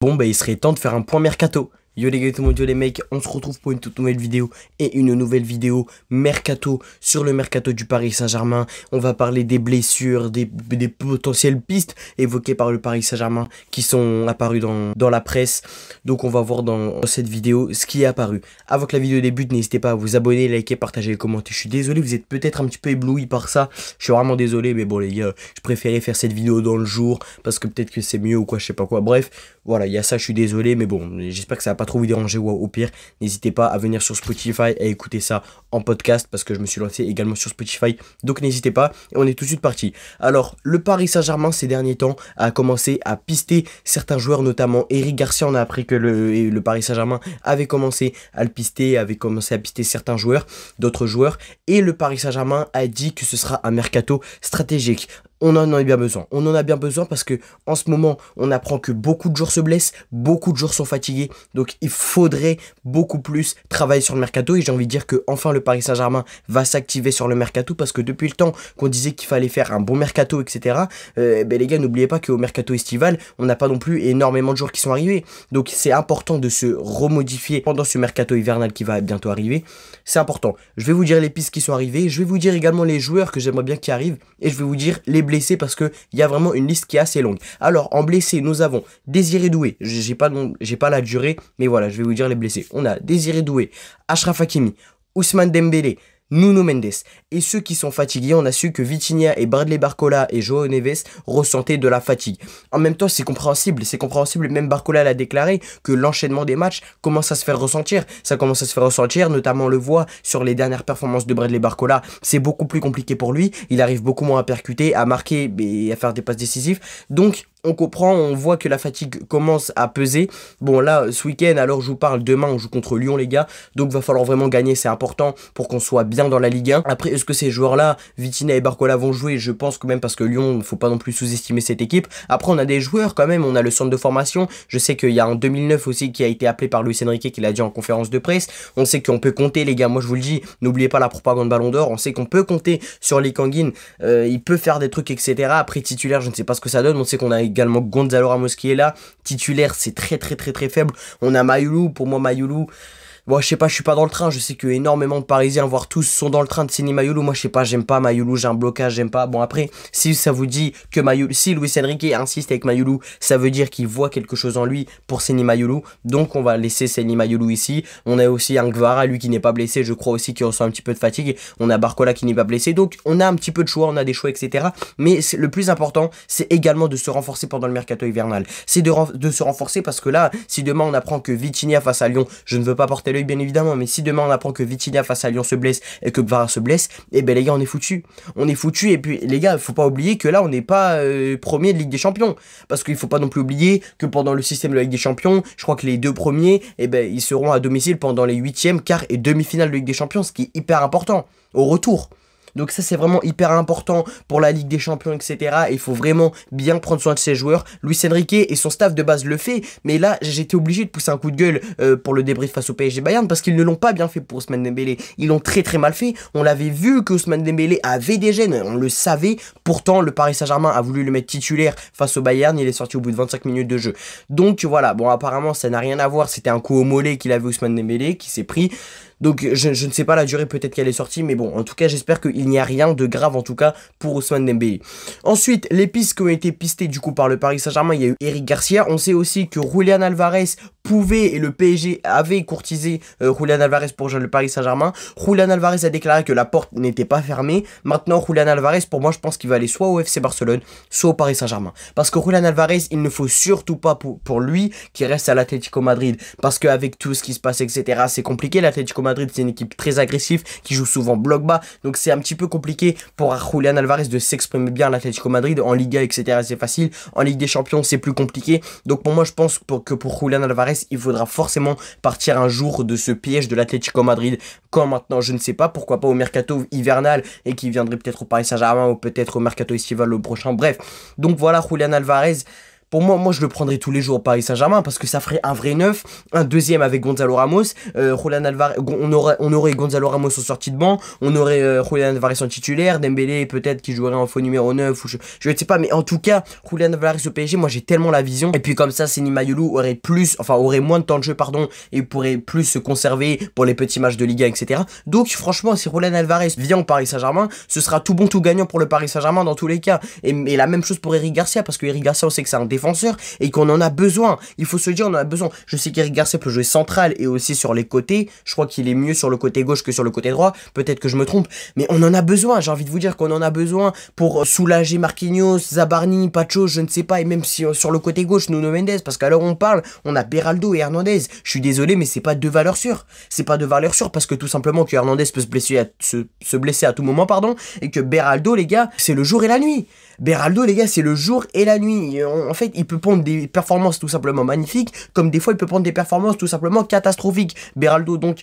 Bon bah il serait temps de faire un point mercato. Yo les gars, tout le monde, yo les mecs, on se retrouve pour une toute nouvelle vidéo et une nouvelle vidéo mercato sur le mercato du Paris Saint-Germain. On va parler des blessures, des potentielles pistes évoquées par le Paris Saint-Germain qui sont apparues dans la presse. Donc on va voir dans cette vidéo ce qui est apparu. Avant que la vidéo débute, n'hésitez pas à vous abonner, liker, partager et commenter. Je suis désolé, vous êtes peut-être un petit peu ébloui par ça. Je suis vraiment désolé, mais bon les gars, je préférais faire cette vidéo dans le jour parce que peut-être que c'est mieux ou quoi, je sais pas quoi. Bref, voilà, il y a ça, je suis désolé, mais bon, j'espère que ça va pas trop vous déranger ou au pire, n'hésitez pas à venir sur Spotify et à écouter ça en podcast parce que je me suis lancé également sur Spotify, donc n'hésitez pas et on est tout de suite parti. Alors, le Paris Saint-Germain ces derniers temps a commencé à pister certains joueurs, notamment Eric Garcia. On a appris que le Paris Saint-Germain avait commencé à le pister, avait commencé à pister certains joueurs, d'autres joueurs, et le Paris Saint-Germain a dit que ce sera un mercato stratégique. On en a bien besoin. On en a bien besoin parce que en ce moment, on apprend que beaucoup de joueurs se blessent, beaucoup de joueurs sont fatigués. Donc, il faudrait beaucoup plus travailler sur le mercato. Et j'ai envie de dire que enfin le Paris Saint-Germain va s'activer sur le mercato parce que depuis le temps qu'on disait qu'il fallait faire un bon mercato, etc. Les gars, n'oubliez pas qu'au mercato estival, on n'a pas non plus énormément de joueurs qui sont arrivés. Donc, c'est important de se remodifier pendant ce mercato hivernal qui va bientôt arriver. C'est important. Je vais vous dire les pistes qui sont arrivées. Je vais vous dire également les joueurs que j'aimerais bien qui arrivent. Et je vais vous dire les blessés parce que il y a vraiment une liste qui est assez longue. Alors en blessés, nous avons Désiré Doué, j'ai pas la durée, mais voilà, je vais vous dire les blessés. On a Désiré Doué, Achraf Hakimi, Ousmane Dembélé, Nuno Mendes. Et ceux qui sont fatigués, on a su que Vitinha et Bradley Barcola et João Neves ressentaient de la fatigue. En même temps, c'est compréhensible, même Barcola l'a déclaré, que l'enchaînement des matchs commence à se faire ressentir. Ça commence à se faire ressentir, notamment on le voit sur les dernières performances de Bradley Barcola. C'est beaucoup plus compliqué pour lui, il arrive beaucoup moins à percuter, à marquer et à faire des passes décisives. Donc, on comprend, on voit que la fatigue commence à peser. Bon là, ce week-end, alors je vous parle, demain on joue contre Lyon les gars. Donc va falloir vraiment gagner, c'est important pour qu'on soit bien dans la Ligue 1. Après, est-ce que ces joueurs-là, Vitinha et Barcola vont jouer? Je pense quand même parce que Lyon, faut pas non plus sous-estimer cette équipe. Après, on a des joueurs quand même, on a le centre de formation. Je sais qu'il y a un 2009 aussi qui a été appelé par Luis Enrique, qui l'a dit en conférence de presse. On sait qu'on peut compter les gars, moi je vous le dis, n'oubliez pas la propagande Ballon d'Or. On sait qu'on peut compter sur les Kangin, il peut faire des trucs etc. Après titulaire, je ne sais pas ce que ça donne. On sait qu'on a également Gonzalo Ramos qui est là, titulaire c'est très faible. On a Mayoulou, pour moi Mayoulou, bon je sais pas, je suis pas dans le train, je sais que énormément de Parisiens, voire tous sont dans le train de signer Mayoulou. Moi je sais pas, j'aime pas Mayoulou, j'ai un blocage, j'aime pas. Bon après, si ça vous dit que Mayoulou, si Luis Enrique insiste avec Mayoulou, ça veut dire qu'il voit quelque chose en lui pour signer Mayoulou. Donc on va laisser signer Mayoulou ici. On a aussi un Guevara, lui qui n'est pas blessé, je crois aussi qu'il ressent un petit peu de fatigue. On a Barcola qui n'est pas blessé, donc on a un petit peu de choix, on a des choix etc. Mais le plus important, c'est également de se renforcer pendant le mercato hivernal. C'est de se renforcer parce que là, si demain on apprend que Vitinha face à Lyon, je ne veux pas porter l'œil bien évidemment, mais si demain on apprend que Vitinha face à Lyon se blesse et que Guevara se blesse, et ben les gars on est foutus. On est foutus. Et puis les gars, il faut pas oublier que là on n'est pas premier de Ligue des Champions. Parce qu'il faut pas non plus oublier que pendant le système de la Ligue des Champions, je crois que les deux premiers, et ben ils seront à domicile pendant les huitièmes, quarts et demi-finales de Ligue des Champions, ce qui est hyper important au retour. Donc ça c'est vraiment hyper important pour la Ligue des Champions etc. Il faut vraiment bien prendre soin de ses joueurs. Luis Enrique et son staff de base le fait. Mais là j'étais obligé de pousser un coup de gueule pour le débrief face au PSG Bayern. Parce qu'ils ne l'ont pas bien fait pour Ousmane Dembélé. Ils l'ont très mal fait. On l'avait vu que Ousmane Dembélé avait des gènes. On le savait. Pourtant le Paris Saint-Germain a voulu le mettre titulaire face au Bayern. Il est sorti au bout de 25 minutes de jeu. Donc voilà, bon apparemment ça n'a rien à voir. C'était un coup au mollet qu'il avait Ousmane Dembélé qui s'est pris. Donc je ne sais pas la durée, peut-être qu'elle est sortie, mais bon, en tout cas j'espère qu'il n'y a rien de grave en tout cas pour Ousmane Dembélé. Ensuite, les pistes qui ont été pistées du coup par le Paris Saint-Germain, il y a eu Eric Garcia. On sait aussi que Julian Alvarez pouvait, et le PSG avait courtisé Julian Alvarez pour rejoindre le Paris Saint-Germain. Julian Alvarez a déclaré que la porte n'était pas fermée. Maintenant, Julian Alvarez, pour moi, je pense qu'il va aller soit au FC Barcelone, soit au Paris Saint-Germain. Parce que Julian Alvarez, il ne faut surtout pas pour lui qu'il reste à l'Atlético Madrid. Parce qu'avec tout ce qui se passe, etc., c'est compliqué. L'Atlético Madrid, c'est une équipe très agressive qui joue souvent bloc bas. Donc, c'est un petit peu compliqué pour Julian Alvarez de s'exprimer bien à l'Atlético Madrid. En Liga, etc., c'est facile. En Ligue des Champions, c'est plus compliqué. Donc, pour moi, je pense que pour Julian Alvarez, il faudra forcément partir un jour de ce piège de l'Atlético Madrid. Quand maintenant, je ne sais pas, pourquoi pas au mercato hivernal et qui viendrait peut-être au Paris Saint-Germain ou peut-être au mercato estival le prochain. Bref, donc voilà Julian Alvarez. Pour moi je le prendrais tous les jours au Paris Saint-Germain parce que ça ferait un vrai neuf, un deuxième avec Gonzalo Ramos, Julian Alvarez, on aurait Gonzalo Ramos en sortie de banc, on aurait Julian Alvarez en titulaire, Dembélé peut-être qui jouerait en faux numéro 9 ou je ne sais pas, mais en tout cas Julian Alvarez au PSG, moi j'ai tellement la vision. Et puis comme ça, Seny Mayulu aurait moins de temps de jeu et pourrait plus se conserver pour les petits matchs de Liga, etc. Donc franchement, si Julian Alvarez vient au Paris Saint-Germain, ce sera tout bon tout gagnant pour le Paris Saint-Germain dans tous les cas. Et la même chose pour Eric Garcia, parce que Eric Garcia, on sait que c'est un défenseur et qu'on en a besoin. Il faut se le dire, on en a besoin. Je sais qu'Eric Garcia peut jouer central et aussi sur les côtés. Je crois qu'il est mieux sur le côté gauche que sur le côté droit. Peut-être que je me trompe, mais on en a besoin. J'ai envie de vous dire qu'on en a besoin pour soulager Marquinhos, Zabarni, Pacho, je ne sais pas, et même si sur le côté gauche, Nuno Mendes, parce qu'à l'heure où on parle, on a Beraldo et Hernandez. Je suis désolé, mais c'est pas deux valeurs sûres. C'est pas deux valeurs sûres parce que tout simplement que Hernandez peut se blesser à tout moment, pardon, et que Beraldo, les gars, c'est le jour et la nuit. Beraldo, les gars, c'est le jour et la nuit. En fait, il peut prendre des performances tout simplement magnifiques, comme des fois, il peut prendre des performances tout simplement catastrophiques. Beraldo, donc...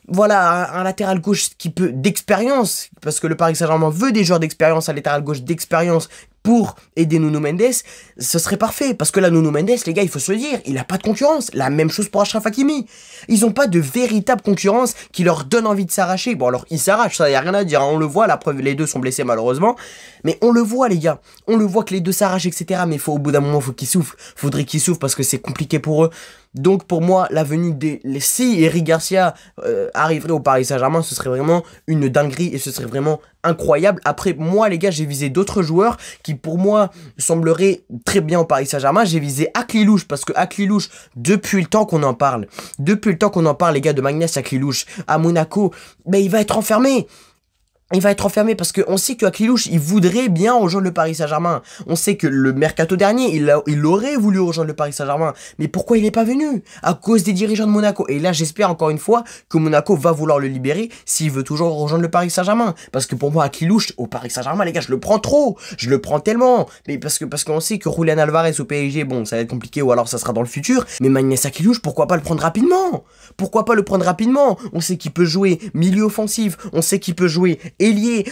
Voilà, un latéral gauche qui peut d'expérience, parce que le Paris Saint-Germain veut des joueurs d'expérience, un latéral gauche d'expérience pour aider Nuno Mendes, ce serait parfait. Parce que là, Nuno Mendes, les gars, il faut se le dire, il n'a pas de concurrence. La même chose pour Achraf Hakimi. Ils n'ont pas de véritable concurrence qui leur donne envie de s'arracher. Bon, alors, ils s'arrachent, ça, il n'y a rien à dire. Hein, on le voit, la preuve, les deux sont blessés malheureusement. Mais on le voit, les gars. On le voit que les deux s'arrachent, etc. Mais au bout d'un moment, il faut qu'ils souffrent. Faudrait qu'ils souffrent parce que c'est compliqué pour eux. Donc pour moi, la venue si Eric Garcia arriverait au Paris Saint-Germain, ce serait vraiment une dinguerie et ce serait vraiment incroyable. Après, moi les gars, j'ai visé d'autres joueurs qui pour moi sembleraient très bien au Paris Saint-Germain. J'ai visé Aklilouche parce que Aklilouche, depuis le temps qu'on en parle, les gars, de Magnès Aklilouche à Monaco, ben il va être enfermé. Il va être enfermé parce qu'on sait que Aklilouche, il voudrait bien rejoindre le Paris Saint-Germain. On sait que le mercato dernier, il aurait voulu rejoindre le Paris Saint-Germain. Mais pourquoi il n'est pas venu? À cause des dirigeants de Monaco. Et là, j'espère encore une fois que Monaco va vouloir le libérer s'il veut toujours rejoindre le Paris Saint-Germain. Parce que pour moi, Aklilouche, au Paris Saint-Germain, les gars, je le prends trop. Je le prends tellement. Mais parce qu'on sait que Julian Alvarez au PSG, bon, ça va être compliqué ou alors ça sera dans le futur. Mais Magnès Aklilouche, pourquoi pas le prendre rapidement? Pourquoi pas le prendre rapidement? On sait qu'il peut jouer milieu offensif. On sait qu'il peut jouer ailier.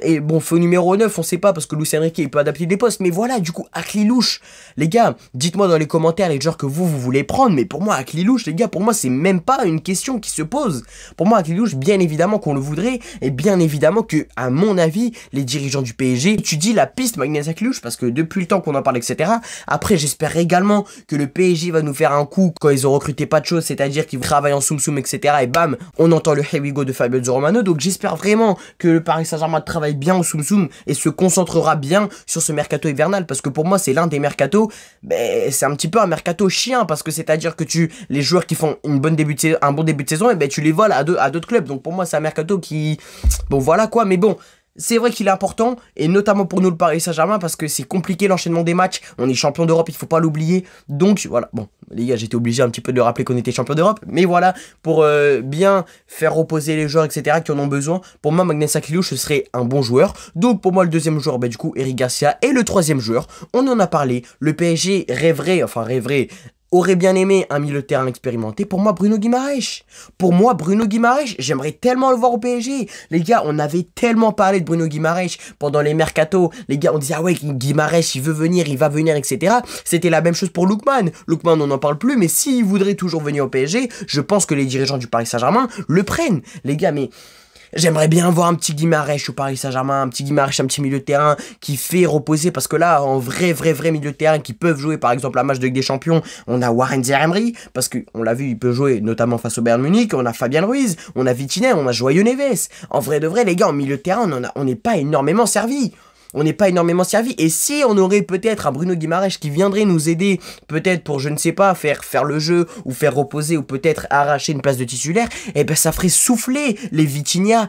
Et bon, faux numéro 9, on sait pas parce que Luis Enrique il peut adapter des postes. Mais voilà, du coup, Aklilouche, les gars, dites-moi dans les commentaires les joueurs que vous voulez prendre. Mais pour moi, Aklilouche, les gars, pour moi, c'est même pas une question qui se pose. Pour moi, Aklilouche, bien évidemment qu'on le voudrait. Et bien évidemment que, à mon avis, les dirigeants du PSG étudient la piste Magnès Aklilouche parce que depuis le temps qu'on en parle, etc. Après, j'espère également que le PSG va nous faire un coup quand ils ont recruté pas de choses, c'est-à-dire qu'ils travaillent en soum-soum, etc. Et bam, on entend le Here We Go de Fabio Romano. Donc j'espère vraiment que le Paris Saint-Germain travaille bien au soum-soum et se concentrera bien sur ce mercato hivernal parce que pour moi c'est l'un des mercatos, c'est un petit peu un mercato chien parce que c'est-à-dire que les joueurs qui font un bon début de saison, et tu les voles à d'autres clubs. Donc pour moi c'est un mercato qui, bon voilà quoi, mais bon. C'est vrai qu'il est important, et notamment pour nous le Paris Saint-Germain, parce que c'est compliqué l'enchaînement des matchs. On est champion d'Europe, il faut pas l'oublier. Donc voilà, bon, les gars, j'étais obligé un petit peu de rappeler qu'on était champion d'Europe. Mais voilà, pour bien faire reposer les joueurs, etc., qui en ont besoin, pour moi, Magnès Aklilouche, ce serait un bon joueur. Donc pour moi, le deuxième joueur, du coup, Eric Garcia. Et le troisième joueur, on en a parlé, le PSG rêverait, aurait bien aimé un milieu de terrain expérimenté. Pour moi, Bruno Guimaraes. J'aimerais tellement le voir au PSG. Les gars, on avait tellement parlé de Bruno Guimaraes pendant les mercatos. Les gars, on disait, ah ouais, Guimaraes, il veut venir, il va venir, etc. C'était la même chose pour Lookman. Lookman, on n'en parle plus, mais s'il voudrait toujours venir au PSG, je pense que les dirigeants du Paris Saint-Germain le prennent. Les gars, mais... j'aimerais bien voir un petit Guimaraes au Paris Saint-Germain, un petit milieu de terrain qui fait reposer, parce que là, en vrai milieu de terrain qui peuvent jouer, par exemple, un match de Ligue des Champions, on a Warren Zaïre-Emery, parce qu'on l'a vu, il peut jouer notamment face au Bayern Munich, on a Fabien Ruiz, on a Vitinha, on a João Neves. En vrai de vrai, les gars, en milieu de terrain, on n'est pas énormément servi. Et si on aurait peut-être un Bruno Guimaraes qui viendrait nous aider, peut-être pour, je ne sais pas, faire le jeu, ou faire reposer, ou peut-être arracher une place de titulaire, et ben ça ferait souffler les Vitinha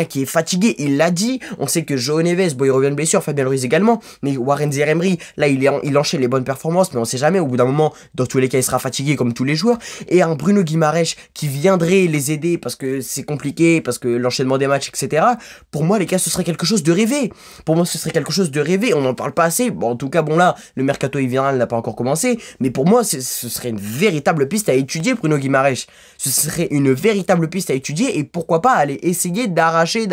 qui est fatigué, il l'a dit. On sait que João Neves, il revient de blessure, Fabien Ruiz également, mais Warren Zaïre-Emery, là il enchaîne les bonnes performances, mais on sait jamais, au bout d'un moment, dans tous les cas il sera fatigué comme tous les joueurs. Et un Bruno Guimaraes qui viendrait les aider parce que c'est compliqué, parce que l'enchaînement des matchs, etc. Pour moi les gars, ce serait quelque chose de rêvé. Pour moi ce ce serait quelque chose de rêvé. On n'en parle pas assez. Bon, en tout cas, bon là, le mercato hivernal n'a pas encore commencé. Mais pour moi, ce serait une véritable piste à étudier, Bruno Guimaraes. Ce serait une véritable piste à étudier. Et pourquoi pas aller essayer d'arracher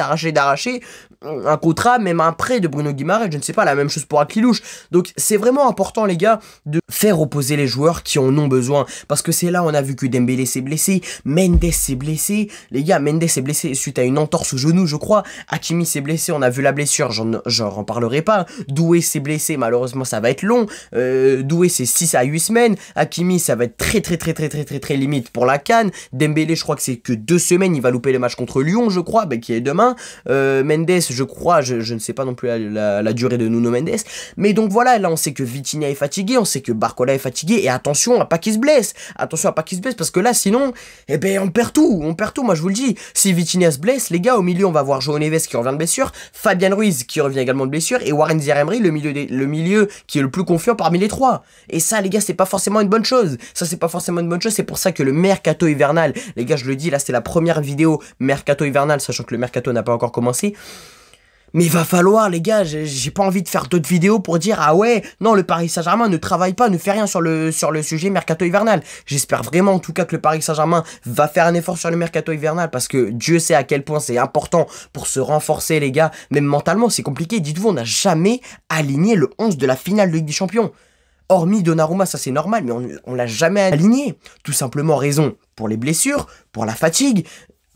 un contrat, même un prêt de Bruno Guimaraes. Je ne sais pas, la même chose pour Aklilouche. Donc c'est vraiment important, les gars, de faire reposer les joueurs qui en ont besoin. Parce que c'est là, on a vu que Dembélé s'est blessé, Mendes s'est blessé. Les gars, Mendes s'est blessé suite à une entorse au genou, je crois. Hakimi s'est blessé, on a vu la blessure, j'en parlerai pas. Doué s'est blessé, malheureusement ça va être long. Doué c'est 6 à 8 semaines. Hakimi ça va être très limite pour la CAN. Dembélé je crois que c'est que 2 semaines, il va louper le match contre Lyon, je crois, qui est demain. Mendes, je crois, je ne sais pas non plus la durée de Nuno Mendes. Mais donc voilà, là on sait que Vitinha est fatigué, on sait que Barcola est fatigué. Et attention à pas qu'il se blesse. Attention à pas qu'il se blesse parce que là sinon, eh ben on perd tout. Moi je vous le dis. Si Vitinha se blesse, les gars, au milieu on va voir João Neves qui revient de blessure, Fabian Ruiz qui revient également de blessure et Warren Zaïre-Emery, le milieu qui est le plus confiant parmi les trois. Et ça les gars, c'est pas forcément une bonne chose. C'est pour ça que le mercato hivernal, les gars, je le dis, là c'est la première vidéo mercato hivernal, sachant que le mercato n'a pas encore commencé. Mais il va falloir, les gars, j'ai pas envie de faire d'autres vidéos pour dire, ah ouais, non, le Paris Saint-Germain ne travaille pas, ne fait rien sur le sujet mercato hivernal. J'espère vraiment, en tout cas, que le Paris Saint-Germain va faire un effort sur le mercato hivernal, parce que Dieu sait à quel point c'est important pour se renforcer, les gars. Même mentalement, c'est compliqué. Dites-vous, on n'a jamais aligné le 11 de la finale de Ligue des Champions. Hormis Donnarumma, ça c'est normal, mais on l'a jamais aligné. Tout simplement raison pour les blessures, pour la fatigue,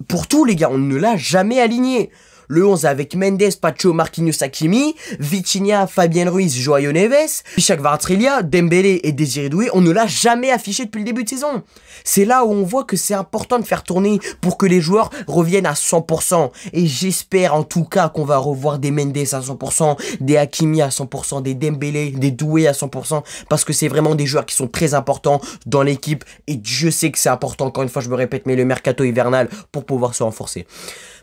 pour tout, les gars, on ne l'a jamais aligné. Le 11 avec Mendes, Pacho, Marquinhos, Hakimi, Vitinha, Fabien Ruiz, João Neves, Ishak Kvaratskhelia, Dembélé et Désiré Doué, on ne l'a jamais affiché depuis le début de saison. C'est là où on voit que c'est important de faire tourner pour que les joueurs reviennent à 100%. Et j'espère en tout cas qu'on va revoir des Mendes à 100%, des Hakimi à 100%, des Dembélé, des Doué à 100%, parce que c'est vraiment des joueurs qui sont très importants dans l'équipe. Et Dieu sait que c'est important, encore une fois je me répète, mais le mercato hivernal pour pouvoir se renforcer.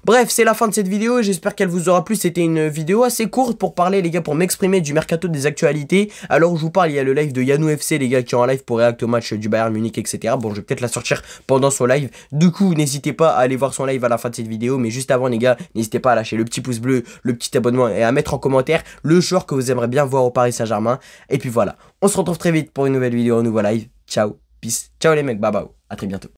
Bref, c'est la fin de cette vidéo, j'espère qu'elle vous aura plu. C'était une vidéo assez courte pour parler, les gars, pour m'exprimer du mercato, des actualités. Alors où je vous parle, il y a le live de Yannou FC, les gars, qui est en live pour réacter au match du Bayern Munich, etc. Bon, je vais peut-être la sortir pendant son live. Du coup, n'hésitez pas à aller voir son live à la fin de cette vidéo. Mais juste avant, les gars, n'hésitez pas à lâcher le petit pouce bleu, le petit abonnement et à mettre en commentaire le joueur que vous aimeriez bien voir au Paris Saint-Germain. Et puis voilà, on se retrouve très vite pour une nouvelle vidéo, un nouveau live. Ciao, peace, ciao les mecs, bye bye, à très bientôt.